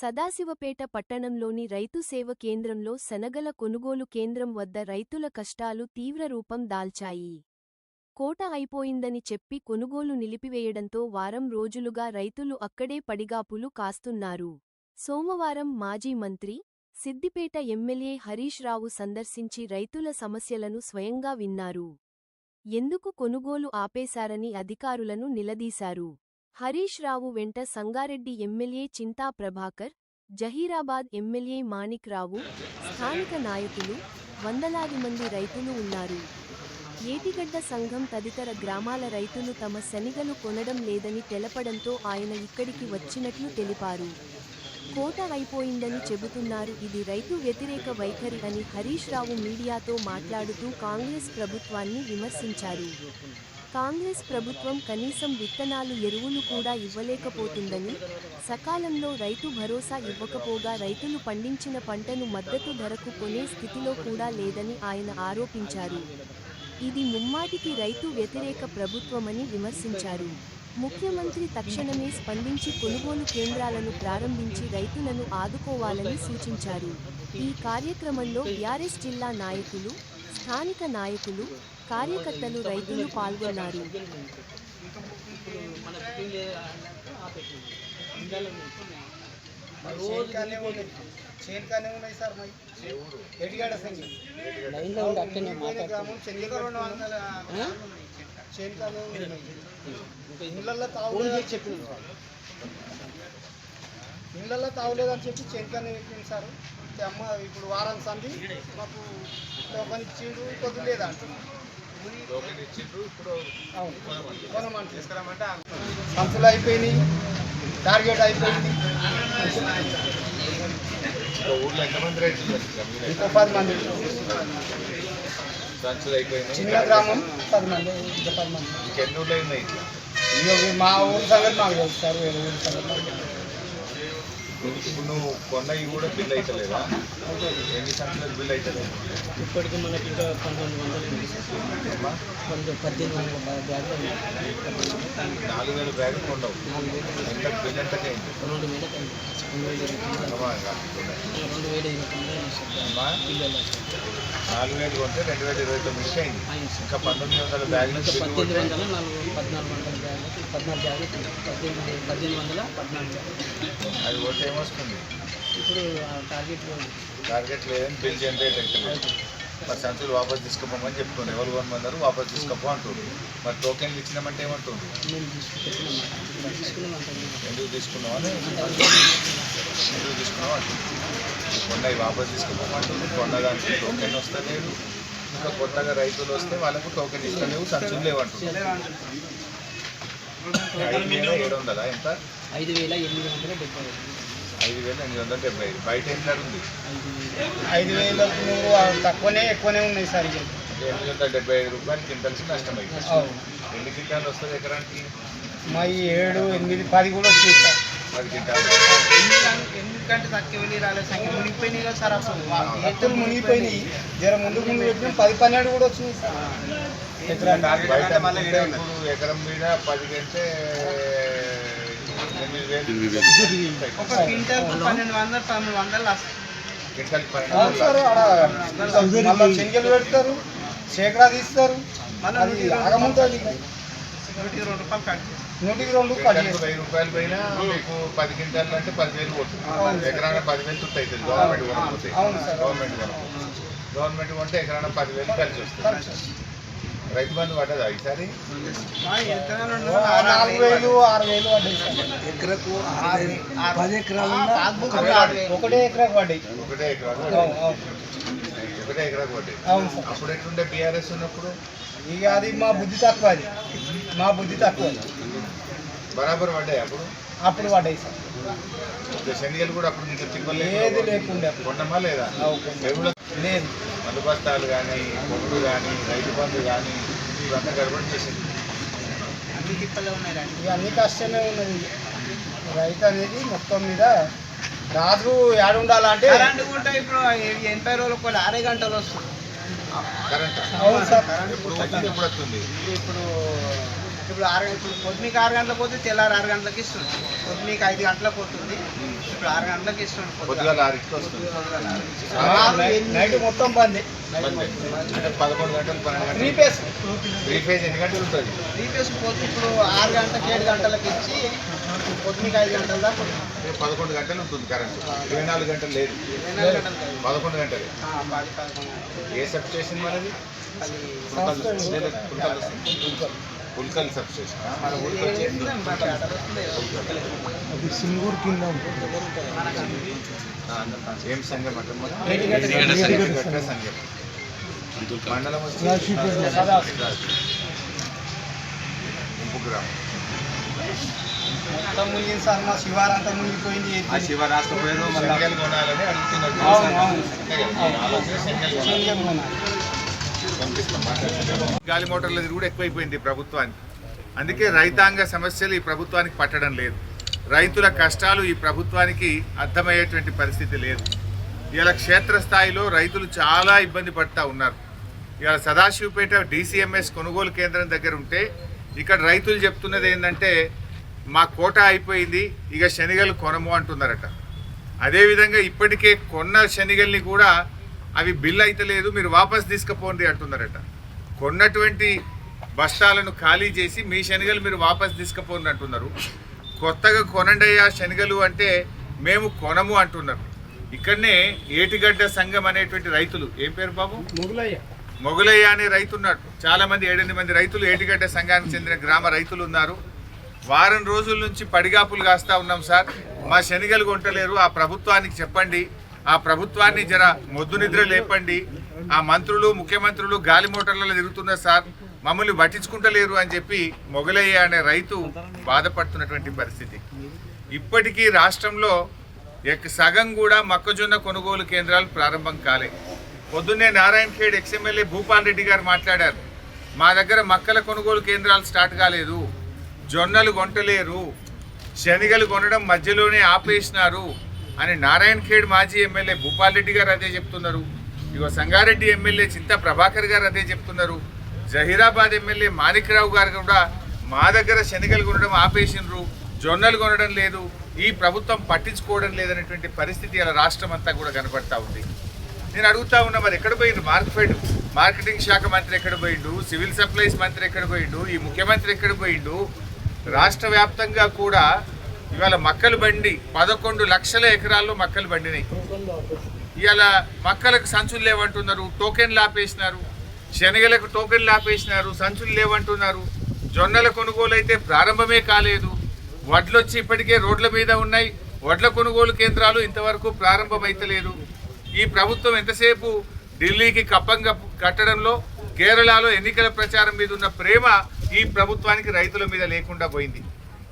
సదాశివపేట పట్టణంలోని రైతు సేవ కేంద్రంలో శనగల కొనుగోలు కేంద్రం వద్ద రైతుల కష్టాలు తీవ్ర రూపం దాల్చాయి. కోట అయిపోయిందని చెప్పి కొనుగోలు నిలిపివేయడంతో వారం రోజులుగా రైతులు అక్కడే పడిగాపులు కాస్తున్నారు. సోమవారం మాజీ మంత్రి, సిద్దిపేట ఎమ్మెల్యే హరీష్ రావు సందర్శించి రైతుల సమస్యలను స్వయంగా విన్నారు. ఎందుకు కొనుగోలు ఆపేశారని అధికారులను నిలదీశారు. హరీష్ రావు వెంట సంగారెడ్డి ఎమ్మెల్యే చింతా ప్రభాకర్, జహీరాబాద్ ఎమ్మెల్యే మాణిక్ రావు, స్థానిక నాయకులు, వందలాది మంది రైతులు ఉన్నారు. ఏటిగడ్డ సంఘం తదితర గ్రామాల రైతులు తమ శనగలు కొనడం లేదని తెలపడంతో ఆయన ఇక్కడికి వచ్చినట్లు తెలిపారు. కోట అయిపోయిందని చెబుతున్నారు. ఇది రైతు వ్యతిరేక వైఖరి అని హరీష్ రావు మీడియాతో మాట్లాడుతూ కాంగ్రెస్ ప్రభుత్వాన్ని విమర్శించారు. కాంగ్రెస్ ప్రభుత్వం కనీసం విత్తనాలు, ఎరువులు కూడా ఇవ్వలేకపోతుందని, సకాలంలో రైతు భరోసా ఇవ్వకపోగా రైతులు పండించిన పంటను మద్దతు ధరకు కొనే స్థితిలో కూడా లేదని ఆయన ఆరోపించారు. ఇది ముమ్మాటికి రైతు వ్యతిరేక ప్రభుత్వమని విమర్శించారు. ముఖ్యమంత్రి తక్షణమే స్పందించి కొనుగోలు కేంద్రాలను ప్రారంభించి రైతులను ఆదుకోవాలని సూచించారు. ఈ కార్యక్రమంలో టీఆర్ఎస్ జిల్లా నాయకులు, స్థానిక నాయకులు, కార్యకర్తలు, రైతులు పాల్గొన్నారు. ఇళ్ళల్లో తాగలేదని చెప్పి చేనుకానే పెట్టింది సార్. అమ్మ ఇప్పుడు వారం సంది మాకు టోకన్ ఇచ్చిండు, కొద్ది లేదా అంటున్నాం. సంచులు అయిపోయినాయి, టార్గెట్ అయిపోయింది. ఇంకో 10 మంది, చిన్న గ్రామం 10 మంది, ఇంకా 10 మంది. మా ఊరి సంగతి మాకు తెలుసు సార్, వేరే ఊరి సంగతి. ఇప్పుడు నువ్వు కొన్నవి కూడా బిల్ అవుతలేదా? ఎన్ని సంవత్సరాలు బిల్ అవుతలేదు? ఇప్పటికి మనకి ఇంకా 1900 బ్యాగులు 4000 బ్యాగులు కొన్నావు. ఎంత బిల్ ఎంత అయింది? 4000 కొంటే 2029 అయింది. ఇంకా 1900 బ్యాగులు, 1400 బ్యాగులు, 1814 అది కొట్టే ఏమొస్తుంది? ఇప్పుడు టార్గెట్ లేదని బిల్ జనరేట్ అవుతుంది. మరి సంచులు వాపస్ తీసుకుపోమని చెప్తుండ్రు. ఎవరు కొనమన్నారు? వాపస్ తీసుకుపో అంటుంది. మరి టోకెన్లు ఇచ్చినామంటే ఏమంటుంది? ఎందుకు తీసుకున్నావు అని, ఎందుకు తీసుకున్నావు అంటుంది. కొన్నవి వాపస్ తీసుకుపోమంటుంది. కొన్నదానికి టోకెన్ వస్తలేదు. ఇంకా కొత్తగా రైతులు వస్తే వాళ్ళకు టోకెన్ ఇస్తలేవు, సంచులు లేవంటుంది. 5700 ఎంత? 5870. బయట ఎంత ఉంది? 5000 తక్కువనే ఎక్కువనే ఉన్నాయి సార్. 875 రూపాయలు కింటల్స్ నష్టమైంది. ఎన్ని క్వింటాలు వస్తుంది ఎకరానికి? మా 7, 8, 10 కూడా వచ్చింది సార్. 10 క్వింటాలు. ఎందుకంటే తక్కువ రాలేదు, సంఖ్య మునిగిపోయినాయి కదా సార్. అసలు ఎత్తులు మునిగిపోయినాయి. జర ముందు పెట్టిన 10, 12 కూడా వచ్చినాయి సార్. ఇప్పుడు ఎకరం మీద 10 కంటే 8000. ఒక క్వింటల్ 1200, 1300 క్వింటల్ శనగలు పెడతారు, సేకడా తీస్తారు, అది ఆగముంటుంది. 102 కట్ చేస్తారు. 1000 రూపాయల పైన మీకు 10 క్వింటాలు అంటే 10,000 పోతుంది. ఎకరాన 10,000 తుట్టు అవుతుంది. గవర్నమెంట్ కొనుక్కుంటే, గవర్నమెంట్ కొంటే ఎకరాన 10,000 కలిసి వస్తుంది. రైతు బంధు పడ్డదా ఈసారి? 4000, 6000 పడ్డాయి సార్. ఎకరకు 10 ఎకరాలు ఒకటే ఎకరాకు పడ్డాయి. ఒకటే ఎకరాకు పడ్డాయి. అవును సార్. అప్పుడు ఎట్లుండే బీఆర్ఎస్ ఉన్నప్పుడు? ఇక అది మా బుద్ధి తక్కువ, అది మా బుద్ధి తక్కువ. బరాబర్ పడ్డాయి అప్పుడు పడ్డాయి సార్. శనగలు కూడా అప్పుడు నీకు తిప్పలు ఏది లేకుండా కొన్నమా లేదా? లేదు. మందుబస్తాలు కానీ, కొనుడు కానీ, రైతు బంధు కానీ ఇవంతా గడబడి చేసింది. ఇక అన్ని కష్టమే ఉన్నది. రైతు అనేది మొత్తం మీద రాజు ఏడు ఉండాలంటే ఇప్పుడు 80 రోజులకు 6 గంటలు వస్తుంది కరెంట్. అవును సార్. ఎప్పుడు వస్తుంది? ఇప్పుడు ఇప్పుడు ఇప్పుడు పొద్దునీకి 6 గంటలకు పోతే తెల్లారి 6 గంటలకు ఇస్తుంది. పొద్దునీకి 5 గంటలకు పోతుంది, ఇప్పుడు 6 గంటలకు ఇస్తుంది. పొద్దుగాల 6కి వస్తుంది. నైట్ మొత్తం బంద్. అంటే 11 గంటలు 12 గంటలు. త్రీ ఫేజ్ ఎన్ని గంటలు ఉంటుంది? పోతే ఇప్పుడు 6 గంటలకు 7 గంటలకు ఇచ్చి పొద్దునీకి 5 గంటల దాకా 11 గంటలు ఉంటుంది కరెంట్. 24 గంటలు లేదు, 11 గంటలు. ఏ సబ్ స్టేషన్ మనది? Pulkal sub station. మన ఊరికి వచ్చేది సింగూరు కింద ఏం సంఘం అంటే సంఘం. మండలం వచ్చి ఇంపు గ్రామం. మొత్తం మునిగింది సార్, మా శివారంతా మునిగిపోయింది. ఆ శివ రాష్ట్రపోయారు సంఖ్యలు కొనాలని అడుగుతున్నారు. గాలి మోటార్ల కూడా ఎక్కువైపోయింది ప్రభుత్వానికి. అందుకే రైతాంగ సమస్యలు ఈ ప్రభుత్వానికి పట్టడం లేదు. రైతుల కష్టాలు ఈ ప్రభుత్వానికి అర్థమయ్యేటువంటి పరిస్థితి లేదు. ఇలా క్షేత్రస్థాయిలో రైతులు చాలా ఇబ్బంది పడుతూ ఉన్నారు. ఇవాళ సదాశివపేట DCMS కొనుగోలు కేంద్రం దగ్గర ఉంటే ఇక్కడ రైతులు చెప్తున్నది ఏంటంటే మా కోట అయిపోయింది, ఇక శనగలు కొనము అంటున్నారట. అదేవిధంగా ఇప్పటికే కొన్న శనగల్ని కూడా అవి బిల్ అయితే లేదు, మీరు వాపస్ తీసుకుపోండి అంటున్నారట. కొన్నటువంటి బస్తాలను ఖాళీ చేసి మీ శనగలు మీరు వాపస్ తీసుకుపోండి అంటున్నారు. కొత్తగా కొనండయ్యా శనగలు అంటే మేము కొనము అంటున్నారు. ఇక్కడనే ఏటిగడ్డ సంఘం అనేటువంటి రైతులు, ఏం పేరు బాబు? మొగులయ్య అనే రైతు ఉన్నాడు. చాలామంది 7-8 మంది రైతులు ఏటిగడ్డ సంఘానికి చెందిన గ్రామ రైతులు ఉన్నారు. వారం రోజుల నుంచి పడిగాపులు కాస్తా ఉన్నాం సార్, మా శనగలు కొంటలేరు, ఆ ప్రభుత్వానికి చెప్పండి, ఆ ప్రభుత్వాన్ని జర మొద్దు నిద్ర లేపండి, ఆ మంత్రులు ముఖ్యమంత్రులు గాలి మోటార్లలో తిరుగుతున్నారు సార్, మమ్మల్ని పట్టించుకుంటలేరు అని చెప్పి మొగలయ్య అనే రైతు బాధపడుతున్నటువంటి పరిస్థితి. ఇప్పటికీ రాష్ట్రంలో సగం కూడా మొక్కజొన్న కొనుగోలు కేంద్రాలు ప్రారంభం కాలే. పొద్దున్నే నారాయణఖేడ్ ఎక్స్ఎమ్మెల్యే భూపాల్ రెడ్డి గారు మాట్లాడారు, మా దగ్గర మక్కల కొనుగోలు కేంద్రాలు స్టార్ట్ కాలేదు, జొన్నలు కొంటలేరు, శనగలు కొనడం మధ్యలోనే ఆపేసినారు అని నారాయణఖేడ్ మాజీ ఎమ్మెల్యే భూపాల్ రెడ్డి గారు అదే చెప్తున్నారు. ఇగో సంగారెడ్డి ఎమ్మెల్యే చింతా ప్రభాకర్ గారు అదే చెప్తున్నారు. జహీరాబాద్ ఎమ్మెల్యే మాణిక్రావు గారు కూడా మా దగ్గర శనగలు కొనడం ఆపేసినరు, జొన్నలు కొనడం లేదు, ఈ ప్రభుత్వం పట్టించుకోవడం లేదనేటువంటి పరిస్థితి ఇలా రాష్ట్రం అంతా కూడా కనపడతా ఉంది. నేను అడుగుతా ఉన్నా, మరి ఎక్కడ పోయిండు మార్కెటింగ్ శాఖ మంత్రి ఎక్కడ పోయిండు, సివిల్ సప్లైస్ మంత్రి ఎక్కడ పోయిండు, ఈ ముఖ్యమంత్రి ఎక్కడ పోయిండు? రాష్ట్ర వ్యాప్తంగా కూడా ఇవాళ మక్కలు బండి 11 లక్షల ఎకరాల్లో మక్కలు బండినాయి. ఇవాళ మక్కలకు సంచులు లేవంటున్నారు, టోకెన్లు ఆపేసినారు, శనగలకు టోకెన్లు ఆపేసినారు, సంచులు లేవంటున్నారు. జొన్నల కొనుగోలు అయితే ప్రారంభమే కాలేదు. వడ్లు వచ్చి ఇప్పటికే రోడ్ల మీద ఉన్నాయి, వడ్ల కొనుగోలు కేంద్రాలు ఇంతవరకు ప్రారంభమైతలేదు. ఈ ప్రభుత్వం ఎంతసేపు ఢిల్లీకి కప్పంగా కట్టడంలో, కేరళలో ఎన్నికల ప్రచారం మీద ఉన్న ప్రేమ ఈ ప్రభుత్వానికి రైతుల మీద లేకుండా పోయింది.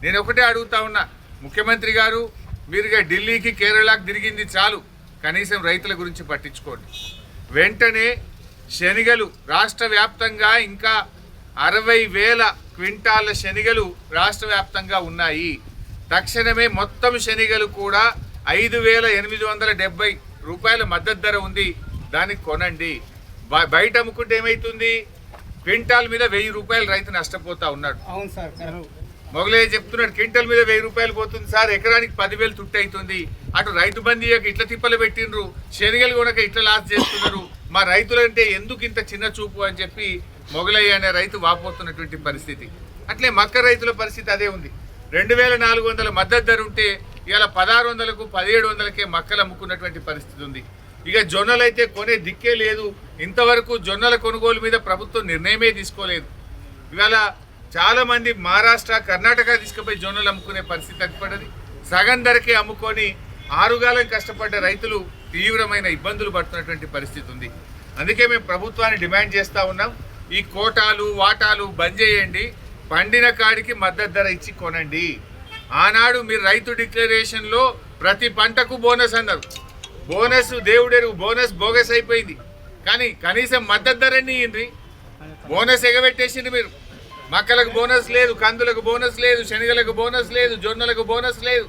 నేను ఒకటే అడుగుతా ఉన్నా, ముఖ్యమంత్రి గారు, మీరుగా ఢిల్లీకి కేరళకు తిరిగింది చాలు, కనీసం రైతుల గురించి పట్టించుకోండి. వెంటనే శనగలు రాష్ట్ర వ్యాప్తంగా ఇంకా 60,000 క్వింటాళ్ళ శనగలు రాష్ట్ర వ్యాప్తంగా ఉన్నాయి. తక్షణమే మొత్తం శనగలు కూడా 5,870 రూపాయల మద్దతు ధర ఉంది, దానికి కొనండి. బయట అమ్ముకుంటే ఏమవుతుంది? క్వింటాల్ మీద 1000 రూపాయలు రైతు నష్టపోతా ఉన్నాడు. అవును సార్, మొగలే చెప్తున్నాడు, క్వింటల్ మీద 1000 రూపాయలు పోతుంది సార్, ఎకరానికి 10,000 తుట్టు అవుతుంది. అటు రైతు బంధీయక ఇట్లా తిప్పలు పెట్టిండ్రు, శనగలు కొనక ఇట్లా లాస్ చేస్తున్నారు, మా రైతులంటే ఎందుకు ఇంత చిన్న చూపు అని చెప్పి మొగలయ్య అనే రైతు వాపోతున్నటువంటి పరిస్థితి. అట్లే మక్క రైతుల పరిస్థితి అదే ఉంది. 2,400 మద్దతు ధర ఉంటే ఇవాళ 1,600కు 1,700కే మక్కలు అమ్ముకున్నటువంటి పరిస్థితి ఉంది. ఇక జొన్నలు అయితే కొనే దిక్కే లేదు. ఇంతవరకు జొన్నల కొనుగోలు మీద ప్రభుత్వం నిర్ణయమే తీసుకోలేదు. ఇవాళ చాలామంది మహారాష్ట్ర, కర్ణాటక తీసుకుపోయి జొన్నలు అమ్ముకునే పరిస్థితి ఏర్పడ్డది. సగం ధరకే అమ్ముకొని 6 కాలం కష్టపడ్డ రైతులు తీవ్రమైన ఇబ్బందులు పడుతున్నటువంటి పరిస్థితి ఉంది. అందుకే మేము ప్రభుత్వాన్ని డిమాండ్ చేస్తూ ఉన్నాం, ఈ కోటాలు వాటాలు బంద్ చేయండి, పండిన కాడికి మద్దతు ధర ఇచ్చి కొనండి. ఆనాడు మీరు రైతు డిక్లరేషన్లో ప్రతి పంటకు బోనస్ అన్నారు. బోనస్ దేవుడెరుగు, బోనస్ బోగస్ అయిపోయింది. కానీ కనీసం మద్దతు ధరని ఇయ్యండి. బోనస్ ఎగబెట్టేసింది మీరు. మక్కలకు బోనస్ లేదు, కందులకు బోనస్ లేదు, శనగలకు బోనస్ లేదు, జొన్నలకు బోనస్ లేదు.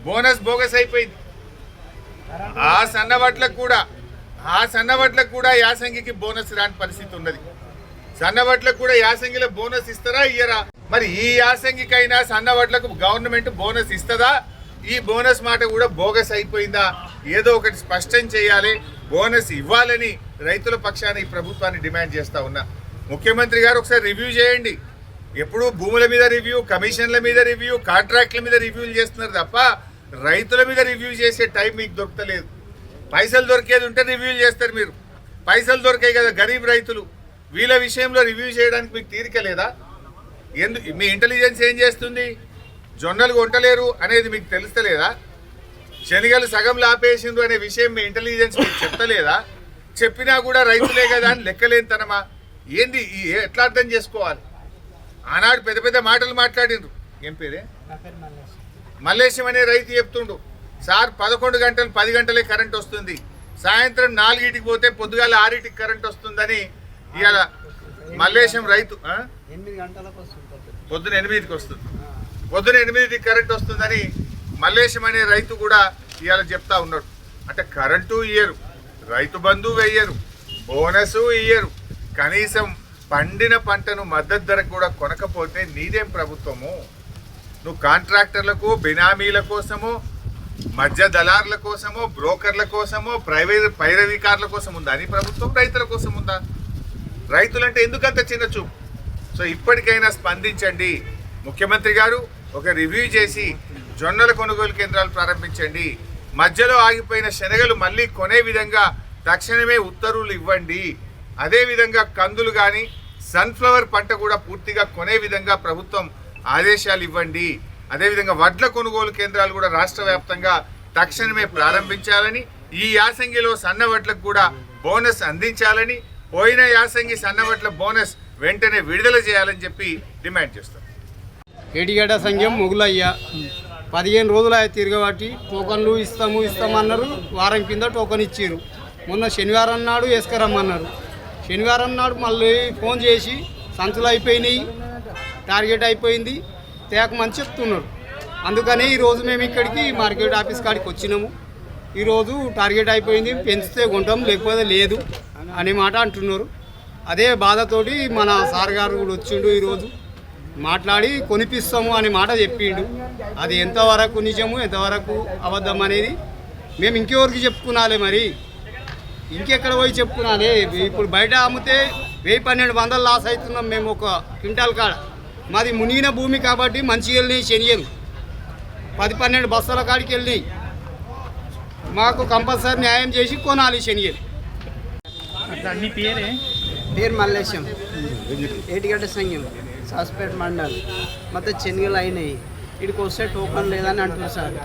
బోనస్ బోగస్ అయిపోయింది. ఆ సన్నవడ్లకు కూడా యాసంగికి బోనస్ రాని పరిస్థితి ఉన్నది. సన్నవడ్లకు కూడా యాసంగిలో బోనస్ ఇస్తారా ఇయ్యరా? మరి ఈ యాసంగికైనా సన్నవడ్లకు గవర్నమెంట్ బోనస్ ఇస్తుందా? ఈ బోనస్ మాట కూడా బోగస్ అయిపోయిందా? ఏదో ఒకటి స్పష్టం చేయాలి, బోనస్ ఇవ్వాలని రైతుల పక్షాన ఈ ప్రభుత్వాన్ని డిమాండ్ చేస్తా ఉన్నా. ముఖ్యమంత్రి గారు ఒకసారి రివ్యూ చేయండి. ఎప్పుడు భూముల మీద రివ్యూ, కమిషన్ల మీద రివ్యూ, కాంట్రాక్ట్ల మీద రివ్యూలు చేస్తున్నారు తప్ప రైతుల మీద రివ్యూ చేసే టైం మీకు దొరకలేదు. పైసలు దొరికేది ఉంటే రివ్యూలు చేస్తారు మీరు. పైసలు దొరికాయి కదా గరీబ్ రైతులు, వీళ్ళ విషయంలో రివ్యూ చేయడానికి మీకు తీరిక లేదా? మీ ఇంటెలిజెన్స్ ఏం చేస్తుంది? జొన్నలు కొంటలేరు అనేది మీకు తెలుస్తలేదా? శనగలు సగంలో ఆపేసిండ్రు అనే విషయం మీ ఇంటెలిజెన్స్ మీకు చెప్తలేదా? చెప్పినా కూడా రైతులే కదా అని లెక్కలేనితనమా? ఏంది ఎట్లా అర్థం చేసుకోవాలి? ఆనాడు పెద్ద పెద్ద మాటలు మాట్లాడిండ్రు. ఏం పేరే? మల్లేశం అనే రైతు చెప్తుండు, సార్ 11 గంటలు 10 గంటలే కరెంట్ వస్తుంది, సాయంత్రం 4కి పోతే పొద్దుగాల 6కి కరెంట్ వస్తుందని. ఇవాళ మల్లేశం రైతు 8 గంటలకు వస్తుంది, పొద్దున 8కి వస్తుంది, పొద్దున 8కి కరెంట్ వస్తుందని మల్లేశం అనే రైతు కూడా ఇవాళ చెప్తా ఉన్నాడు. అంటే కరెంటు ఇయ్యరు, రైతు బంధు వెయ్యరు, బోనసు ఇయ్యరు, కనీసం పండిన పంటను మద్దతు ధరకు కూడా కొనకపోతే నీదేం ప్రభుత్వము? నువ్వు కాంట్రాక్టర్లకు, బినామీల కోసమో, మధ్య దళారుల కోసమో, బ్రోకర్ల కోసమో, పైరవీకారుల కోసం ఉందా నీ ప్రభుత్వం? రైతుల కోసం ఉందా? రైతులంటే ఎందుకంత చిన్న చూపు? సో ఇప్పటికైనా స్పందించండి ముఖ్యమంత్రి గారు. ఒక రివ్యూ చేసి జొన్నల కొనుగోలు కేంద్రాలు ప్రారంభించండి. మధ్యలో ఆగిపోయిన శనగలు మళ్ళీ కొనే విధంగా తక్షణమే ఉత్తర్వులు ఇవ్వండి. అదేవిధంగా కందులు కానీ సన్ఫ్లవర్ పంట కూడా పూర్తిగా కొనే విధంగా ప్రభుత్వం ఆదేశాలు ఇవ్వండి. అదేవిధంగా వడ్ల కొనుగోలు కేంద్రాలు కూడా రాష్ట్ర వ్యాప్తంగా తక్షణమే ప్రారంభించాలని, ఈ యాసంగిలో సన్న వడ్లకు కూడా బోనస్ అందించాలని, పోయిన యాసంగి సన్న వడ్ల బోనస్ వెంటనే విడుదల చేయాలని చెప్పి డిమాండ్ చేస్తాం. ఏటిగడ్డ సంఘం మొగులయ్య 15 రోజులు అయ్యి తిరగబట్టి టోకన్లు ఇస్తామన్నారు. వారం కింద టోకన్ ఇచ్చారు. మొన్న శనివారం నాడు వేసుకురమ్మన్నారు. శనివారం నాడు మళ్ళీ ఫోన్ చేసి సంచులు అయిపోయినాయి, టార్గెట్ అయిపోయింది, తేకమని చెప్తున్నారు. అందుకని ఈరోజు మేము ఇక్కడికి మార్కెట్ ఆఫీస్ కాడికి వచ్చినాము. ఈరోజు టార్గెట్ అయిపోయింది, పెంచితే కొంటాం లేకపోతే లేదు అనే మాట అంటున్నారు. అదే బాధతోటి మన సార్ గారు కూడా వచ్చిండు, ఈరోజు మాట్లాడి కొనిపిస్తాము అనే మాట చెప్పిండు. అది ఎంతవరకు నిజము ఎంతవరకు అబద్ధం అనేది మేము ఇంకెవరికి చెప్పుకున్నాలే, మరి ఇంకెక్కడ పోయి చెప్పుకున్నాలే. ఇప్పుడు బయట అమ్మితే 1000-1200 లాస్ అవుతున్నాం మేము ఒక క్వింటాల్ కాడ. మాది మునిగిన భూమి కాబట్టి మంచిగా వెళ్ళినాయి శనియలు, 10-12 బస్తాల కాడికి వెళ్ళినాయి. మాకు కంపల్సరీ న్యాయం చేసి కొనాలి శనియలు. నీ పేరే? పేరు మల్లేశం, ఏటిగడ్డ సంఘం, సాస్పేట్ మండల్. మొత్తం శనగలు అయినాయి. ఇక్కడికి వస్తే టోకన్ లేదని అంటారు సార్.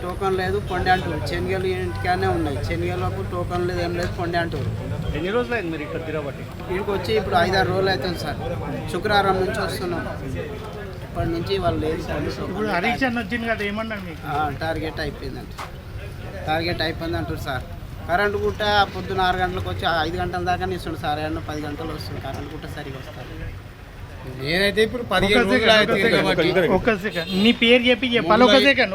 టోకన్ లేదు పొండి అంటారు. శనగలు ఇంటికానే ఉన్నాయి, శనగలకు టోకన్ లేదు, ఏం లేదు, పొండి అంటారు. ఎన్ని రోజులు అయింది మీరు ఇక్కడ తిరగబట్టి? ఇక్కడికి వచ్చి ఇప్పుడు 5-6 రోజులు అవుతుంది సార్. శుక్రవారం నుంచి వస్తున్నాం. ఇప్పటి నుంచి వాళ్ళు లేదు సార్. ఇప్పుడు హరీష్ అన్న వచ్చింది కదా, ఏమన్నాడు మీకు? టార్గెట్ అయిపోయిందంట, టార్గెట్ అయిపోయింది అంటారు సార్. కరెంటు గుట్ట పొద్దున 6 గంటలకు వచ్చి 5 గంటల దాకానే ఇస్తుంది సార్. 10 గంటలు వస్తుంది కరెంటు గుట్ట, సరిగా వస్తారు. నేనైతే ఇప్పుడు 15 రోజులు ఒక్క సెకండ్ నీ పేరు చెప్పి చెప్పాలి. ఒక సెకండ్